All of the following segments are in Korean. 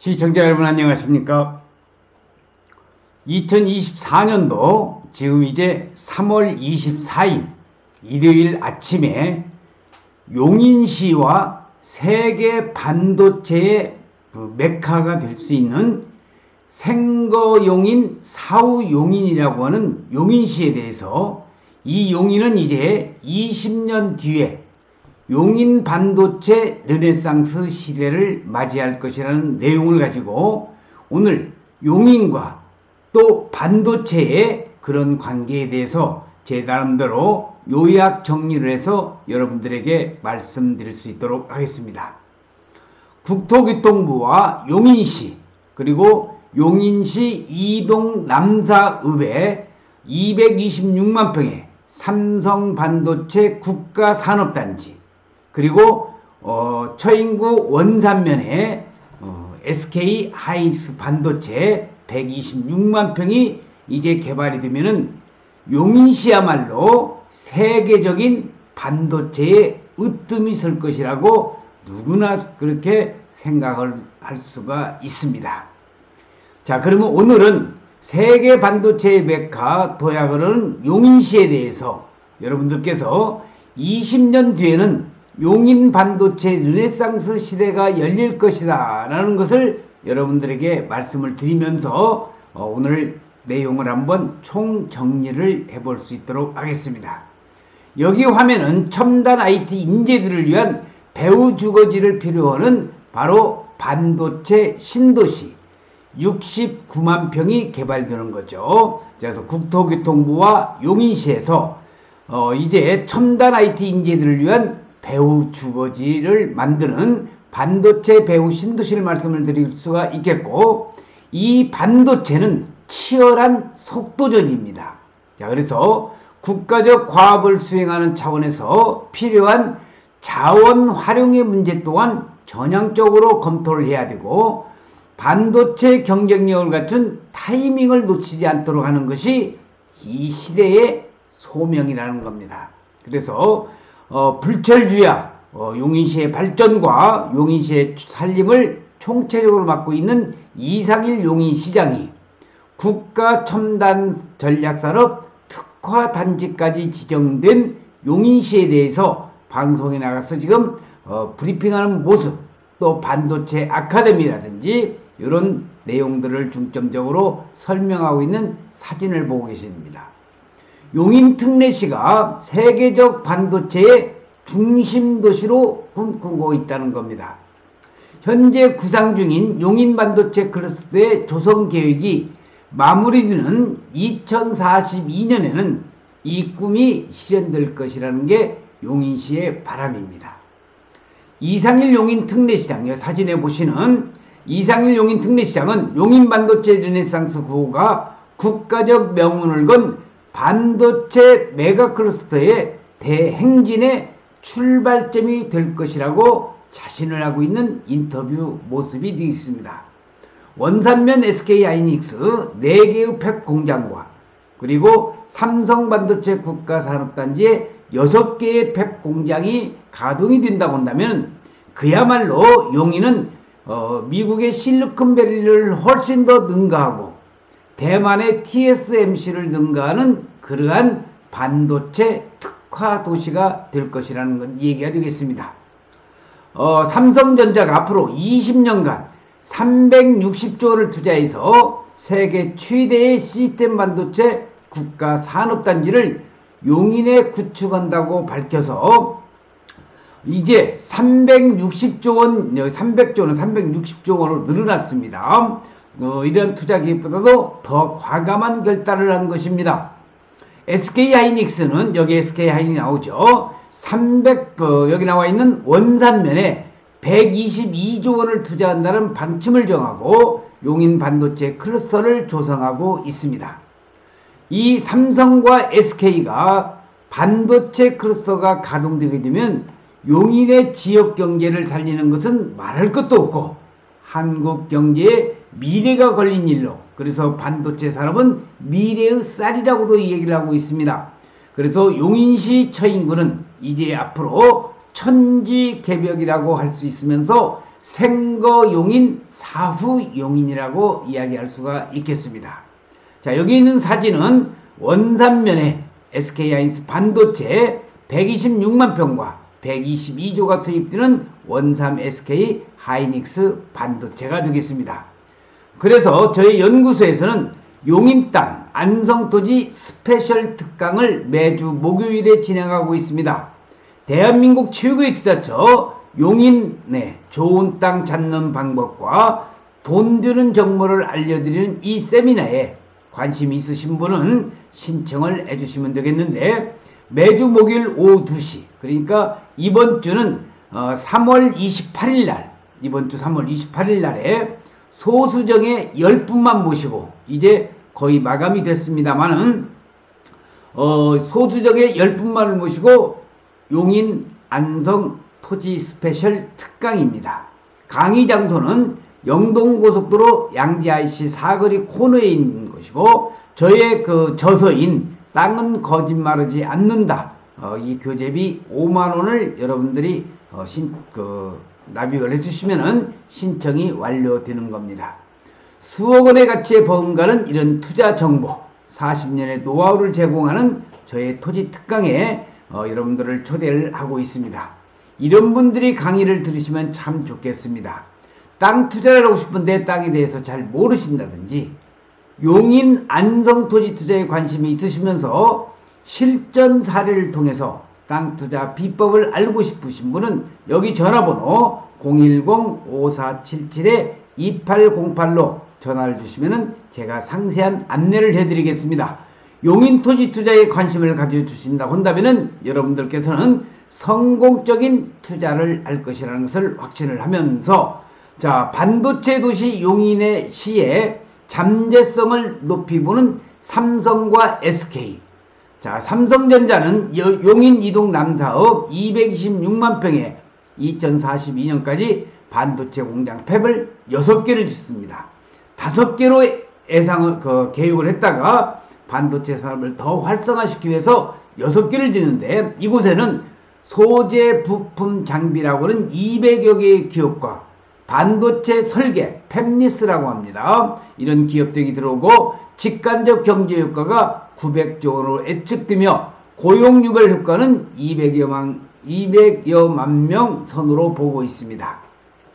시청자 여러분 안녕하십니까? 2024년도 지금 이제 3월 24일 일요일 아침에 용인시와 세계 반도체의 메카가 될 수 있는 생거용인 사우용인이라고 하는 용인시에 대해서, 이 용인은 이제 20년 뒤에 용인 반도체 르네상스 시대를 맞이할 것이라는 내용을 가지고 오늘 용인과 또 반도체의 그런 관계에 대해서 제 나름대로 요약 정리를 해서 여러분들에게 말씀드릴 수 있도록 하겠습니다. 국토교통부와 용인시 그리고 용인시 이동 남사읍에 226만 평의 삼성반도체 국가산업단지, 그리고 처인구 원산면에 SK 하이닉스 반도체 126만 평이 이제 개발이 되면은 용인시야말로 세계적인 반도체에 으뜸이 설 것이라고 누구나 그렇게 생각을 할 수가 있습니다. 자, 그러면 오늘은 세계 반도체의 메카 도약을 하는 용인시에 대해서 여러분들께서 20년 뒤에는 용인 반도체 르네상스 시대가 열릴 것이다 라는 것을 여러분들에게 말씀을 드리면서 오늘 내용을 한번 총정리를 해볼 수 있도록 하겠습니다. 여기 화면은 첨단 IT 인재들을 위한 배후 주거지를 필요하는 바로 반도체 신도시 69만 평이 개발되는 거죠. 그래서 국토교통부와 용인시에서 이제 첨단 IT 인재들을 위한 배후 주거지를 만드는 반도체 배후 신도시를 말씀을 드릴 수가 있겠고, 이 반도체는 치열한 속도전입니다. 자, 그래서 국가적 과업을 수행하는 차원에서 필요한 자원 활용의 문제 또한 전향적으로 검토를 해야 되고, 반도체 경쟁력을 갖춘 타이밍을 놓치지 않도록 하는 것이 이 시대의 소명이라는 겁니다. 그래서 불철주야 용인시의 발전과 용인시의 살림을 총체적으로 맡고 있는 이상일 용인시장이 국가 첨단 전략산업 특화 단지까지 지정된 용인시에 대해서 방송에 나가서 지금 브리핑하는 모습, 또 반도체 아카데미라든지 이런 내용들을 중점적으로 설명하고 있는 사진을 보고 계십니다. 용인 특례시가 세계적 반도체의 중심 도시로 꿈꾸고 있다는 겁니다. 현재 구상 중인 용인 반도체 클러스터의 조성 계획이 마무리되는 2042년에는 이 꿈이 실현될 것이라는 게 용인시의 바람입니다. 이상일 용인 특례시장, 사진에 보시는 이상일 용인 특례시장은 용인 반도체 르네상스 구호가 국가적 명운을 건 반도체 메가클러스터의 대행진의 출발점이 될 것이라고 자신을 하고 있는 인터뷰 모습이 되어 있습니다. 원산면 SK 하이닉스 4개의 팹 공장과 그리고 삼성반도체 국가산업단지의 6개의 팹 공장이 가동이 된다고 한다면 그야말로 용인은 미국의 실리콘밸리를 훨씬 더 능가하고 대만의 TSMC를 능가하는 그러한 반도체 특화 도시가 될 것이라는 건 얘기가 되겠습니다. 삼성전자가 앞으로 20년간 360조 원을 투자해서 세계 최대의 시스템 반도체 국가 산업단지를 용인에 구축한다고 밝혀서 이제 360조 원, 300조는 360조 원으로 늘어났습니다. 이런 투자 계획보다도 더 과감한 결단을 한 것입니다. SK 하이닉스는 여기 SK 하이닉스 나오죠. 여기 나와 있는 원산면에 122조 원을 투자한다는 방침을 정하고 용인 반도체 클러스터를 조성하고 있습니다. 이 삼성과 SK가 반도체 클러스터가 가동되게 되면 용인의 지역 경제를 살리는 것은 말할 것도 없고 한국 경제에 미래가 걸린 일로, 그래서 반도체 산업은 미래의 쌀이라고도 얘기를 하고 있습니다. 그래서 용인시 처인구는 이제 앞으로 천지개벽이라고 할 수 있으면서 생거용인, 사후용인이라고 이야기할 수가 있겠습니다. 자, 여기 있는 사진은 원산면에 SK하이닉스 반도체 126만 평과 122조가 투입되는 원삼 SK 하이닉스 반도체가 되겠습니다. 그래서 저희 연구소에서는 용인 땅 안성토지 스페셜 특강을 매주 목요일에 진행하고 있습니다. 대한민국 최고의 투자처 용인에 좋은 땅 찾는 방법과 돈 드는 정보를 알려드리는 이 세미나에 관심이 있으신 분은 신청을 해주시면 되겠는데, 매주 목요일 오후 2시, 그러니까 이번 주는 3월 28일 날, 이번 주 3월 28일 날에 소수정의 10분만 모시고, 이제 거의 마감이 됐습니다만은 소수정의 10분만을 모시고 용인 안성 토지 스페셜 특강입니다. 강의 장소는 영동고속도로 양지 IC 사거리 코너에 있는 것이고, 저의 그 저서인 땅은 거짓말하지 않는다, 이 교재비 5만원을 여러분들이 납입을 해주시면은 신청이 완료되는 겁니다. 수억 원의 가치에 버금가는 이런 투자 정보, 40년의 노하우를 제공하는 저의 토지 특강에 여러분들을 초대를 하고 있습니다. 이런 분들이 강의를 들으시면 참 좋겠습니다. 땅 투자를 하고 싶은데 땅에 대해서 잘 모르신다든지, 용인 안성 토지 투자에 관심이 있으시면서 실전 사례를 통해서 땅 투자 비법을 알고 싶으신 분은 여기 전화번호 010-5477-2808로 전화를 주시면 제가 상세한 안내를 해드리겠습니다. 용인 토지 투자에 관심을 가져주신다고 한다면 여러분들께서는 성공적인 투자를 할 것이라는 것을 확신을 하면서, 자, 반도체 도시 용인의 시에 잠재성을 높이 보는 삼성과 SK. 자, 삼성전자는 용인 이동 남사업 226만 평에 2042년까지 반도체 공장 팹을 6개를 짓습니다. 5개로 계획을 했다가 반도체 산업을 더 활성화시키기 위해서 6개를 짓는데, 이곳에는 소재 부품 장비라고는 200여 개의 기업과 반도체 설계, 팹리스라고 합니다, 이런 기업들이 들어오고 직간접 경제 효과가 900조 원으로 예측되며 고용 유발 효과는 200여만 명 선으로 보고 있습니다.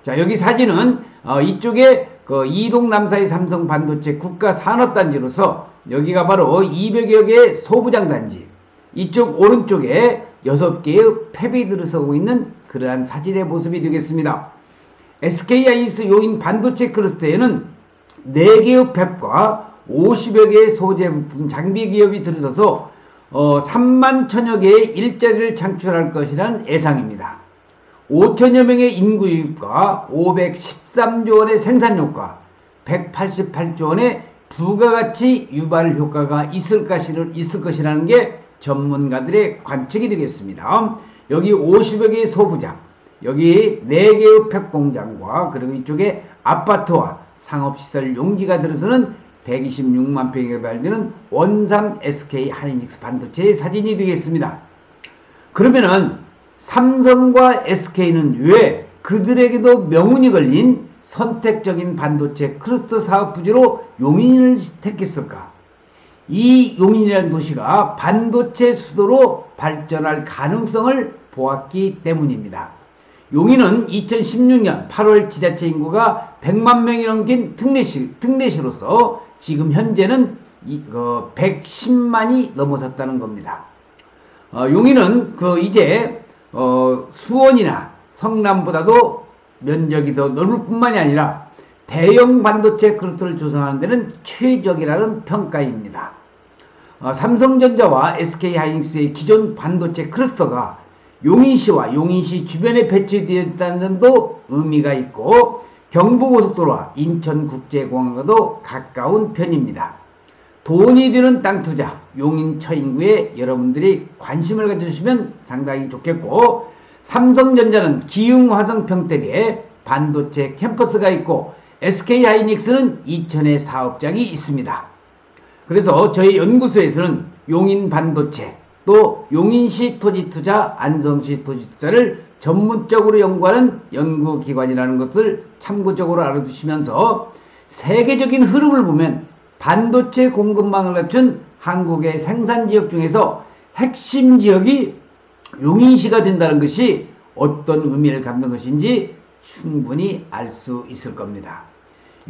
자, 여기 사진은 이쪽에 이동 남사의 삼성 반도체 국가 산업단지로서 여기가 바로 200여 개의 소부장 단지, 이쪽 오른쪽에 6개의 팹이 들어서고 있는 그러한 사진의 모습이 되겠습니다. SK하이닉스 용인 반도체 클러스터에는 4개의 팹과 50여 개의 소재 부품 장비 기업이 들어서서 3만 천여 개의 일자리를 창출할 것이라는 예상입니다. 5천여 명의 인구 유입과 513조 원의 생산 효과, 188조 원의 부가가치 유발 효과가 있을 것이라는 게 전문가들의 관측이 되겠습니다. 여기 50여 개의 소부장, 여기 4개의 팹 공장과 그리고 이쪽에 아파트와 상업시설 용지가 들어서는 126만 평에 개발되는 원삼 SK 하이닉스 반도체의 사진이 되겠습니다. 그러면은 삼성과 SK는 왜 그들에게도 명운이 걸린 선택적인 반도체 클러스터 사업 부지로 용인을 택했을까? 이 용인이라는 도시가 반도체 수도로 발전할 가능성을 보았기 때문입니다. 용인은 2016년 8월 지자체 인구가 100만 명이 넘긴 특례시로서 지금 현재는 110만이 넘어섰다는 겁니다. 용인은 이제 수원이나 성남보다도 면적이 더 넓을 뿐만이 아니라 대형 반도체 클러스터를 조성하는 데는 최적이라는 평가입니다. 삼성전자와 SK하이닉스의 기존 반도체 클러스터가 용인시와 용인시 주변에 배치되었다는 점도 의미가 있고, 경부고속도로와 인천국제공항과도 가까운 편입니다. 돈이 드는 땅 투자, 용인 처인구에 여러분들이 관심을 가져주시면 상당히 좋겠고, 삼성전자는 기흥화성 평택에 반도체 캠퍼스가 있고 SK하이닉스는 이천에 사업장이 있습니다. 그래서 저희 연구소에서는 용인 반도체, 또 용인시 토지투자, 안성시 토지투자를 전문적으로 연구하는 연구기관이라는 것을 참고적으로 알아두시면서 세계적인 흐름을 보면 반도체 공급망을 갖춘 한국의 생산지역 중에서 핵심 지역이 용인시가 된다는 것이 어떤 의미를 갖는 것인지 충분히 알 수 있을 겁니다.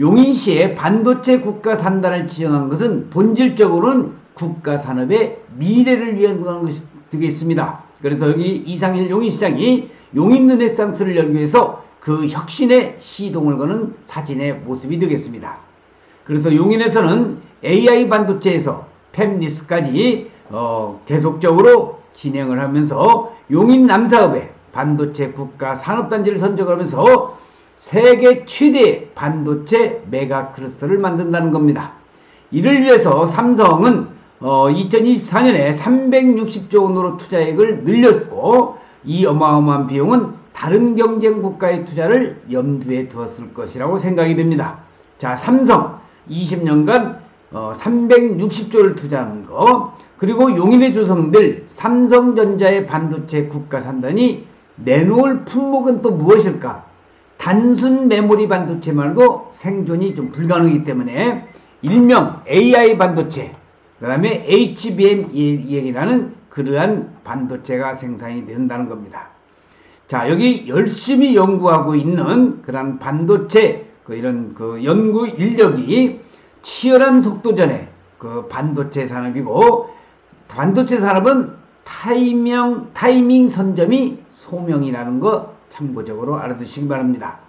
용인시에 반도체 국가 산단을 지정한 것은 본질적으로는 국가 산업의 미래를 위한 것이 되겠습니다. 그래서 여기 이상일 용인시장이 용인 르네상스를 열기 위해서 그 혁신의 시동을 거는 사진의 모습이 되겠습니다. 그래서 용인에서는 AI 반도체에서 팹리스까지 계속적으로 진행을 하면서 용인 남사읍에 반도체 국가 산업단지를 선정하면서 세계 최대의 반도체 메가 클러스터를 만든다는 겁니다. 이를 위해서 삼성은 2024년에 360조 원으로 투자액을 늘렸고 이 어마어마한 비용은 다른 경쟁 국가의 투자를 염두에 두었을 것이라고 생각이 됩니다. 자, 삼성 20년간 360조를 투자하는 거, 그리고 용인에 조성될 삼성전자의 반도체 국가 산단이 내놓을 품목은 또 무엇일까? 단순 메모리 반도체만으로도 생존이 좀 불가능하기 때문에 일명 AI 반도체, 그 다음에 HBM 얘기라는 그러한 반도체가 생산이 된다는 겁니다. 자, 여기 열심히 연구하고 있는 그런 반도체 이런 연구 인력이 치열한 속도전의 반도체 산업이고, 반도체 산업은 타이밍 선점이 소명이라는 거 참고적으로 알아두시기 바랍니다.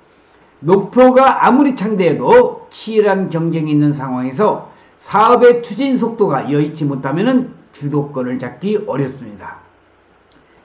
목표가 아무리 창대해도 치열한 경쟁이 있는 상황에서 사업의 추진 속도가 여의치 못하면 주도권을 잡기 어렵습니다.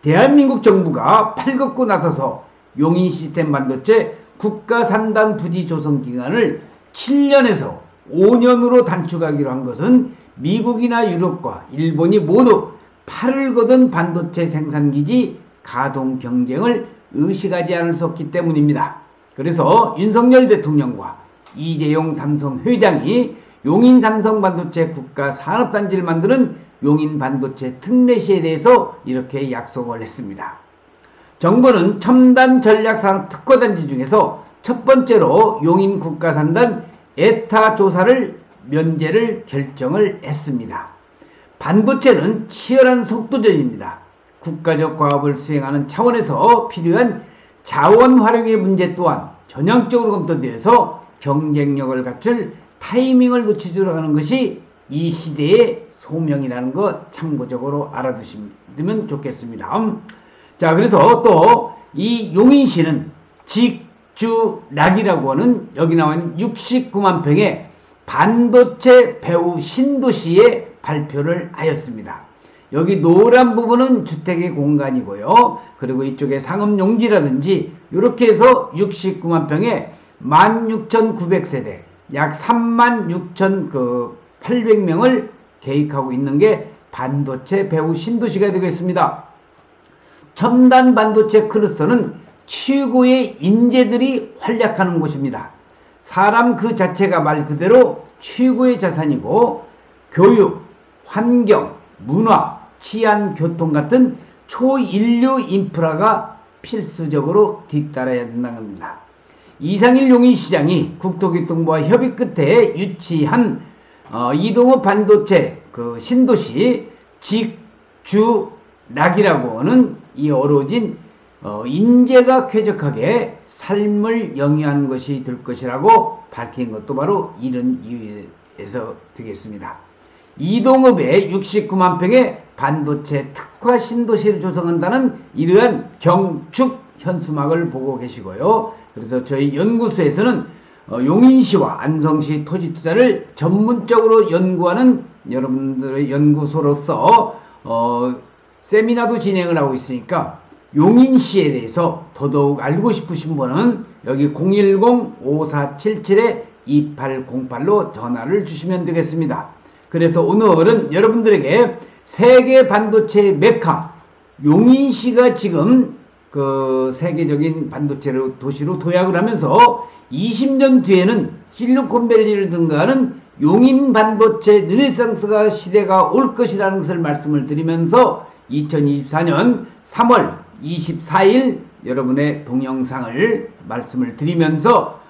대한민국 정부가 팔걷고 나서서 용인 시스템 반도체 국가 산단 부지 조성 기간을 7년에서 5년으로 단축하기로 한 것은 미국이나 유럽과 일본이 모두 팔을 걷은 반도체 생산기지 가동 경쟁을 의식하지 않을 수 없기 때문입니다. 그래서 윤석열 대통령과 이재용 삼성 회장이 용인 삼성 반도체 국가 산업단지를 만드는 용인 반도체 특례시에 대해서 이렇게 약속을 했습니다. 정부는 첨단 전략산업 특화단지 중에서 첫 번째로 용인 국가산단 에타 조사를 면제를 결정을 했습니다. 반도체는 치열한 속도전입니다. 국가적 과업을 수행하는 차원에서 필요한 자원 활용의 문제 또한 전향적으로 검토되어서 경쟁력을 갖출 타이밍을 놓치지 않는 것이 이 시대의 소명이라는 것 참고적으로 알아두시면 좋겠습니다. 자, 그래서 또 이 용인시는 직주락이라고 하는 여기 나온 69만 평의 반도체 배후 신도시에 발표를 하였습니다. 여기 노란 부분은 주택의 공간이고요. 그리고 이쪽에 상업용지라든지 이렇게 해서 69만 평에 16,900세대 약 36,800명을 계획하고 있는 게 반도체 배후 신도시가 되겠습니다. 첨단 반도체 클러스터는 최고의 인재들이 활약하는 곳입니다. 사람 그 자체가 말 그대로 최고의 자산이고 교육, 환경, 문화, 치안, 교통 같은 초인류 인프라가 필수적으로 뒤따라야 된다는 겁니다. 이상일 용인시장이 국토교통부와 협의 끝에 유치한 이동호 반도체 신도시 직주락이라고 하는 이 어우러진 인재가 쾌적하게 삶을 영위하는 것이 될 것이라고 밝힌 것도 바로 이런 이유에서 되겠습니다. 이동읍에 69만 평의 반도체 특화 신도시를 조성한다는 이러한 경축 현수막을 보고 계시고요. 그래서 저희 연구소에서는 용인시와 안성시 토지 투자를 전문적으로 연구하는 여러분들의 연구소로서 세미나도 진행을 하고 있으니까 용인시에 대해서 더더욱 알고 싶으신 분은 여기 010-5477-2808로 전화를 주시면 되겠습니다. 그래서 오늘은 여러분들에게 세계 반도체 메카 용인시가 지금 세계적인 반도체 도시로 도약을 하면서 20년 뒤에는 실리콘밸리를 등가하는 용인 반도체 르네상스가 시대가 올 것이라는 것을 말씀을 드리면서 2024년 3월 24일 여러분의 동영상을 말씀을 드리면서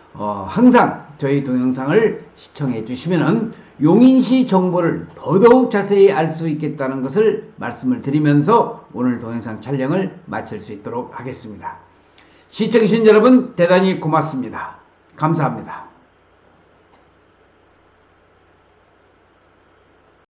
항상 저희 동영상을 시청해 주시면은 용인시 정보를 더더욱 자세히 알 수 있겠다는 것을 말씀을 드리면서 오늘 동영상 촬영을 마칠 수 있도록 하겠습니다. 시청해주신 여러분 대단히 고맙습니다. 감사합니다.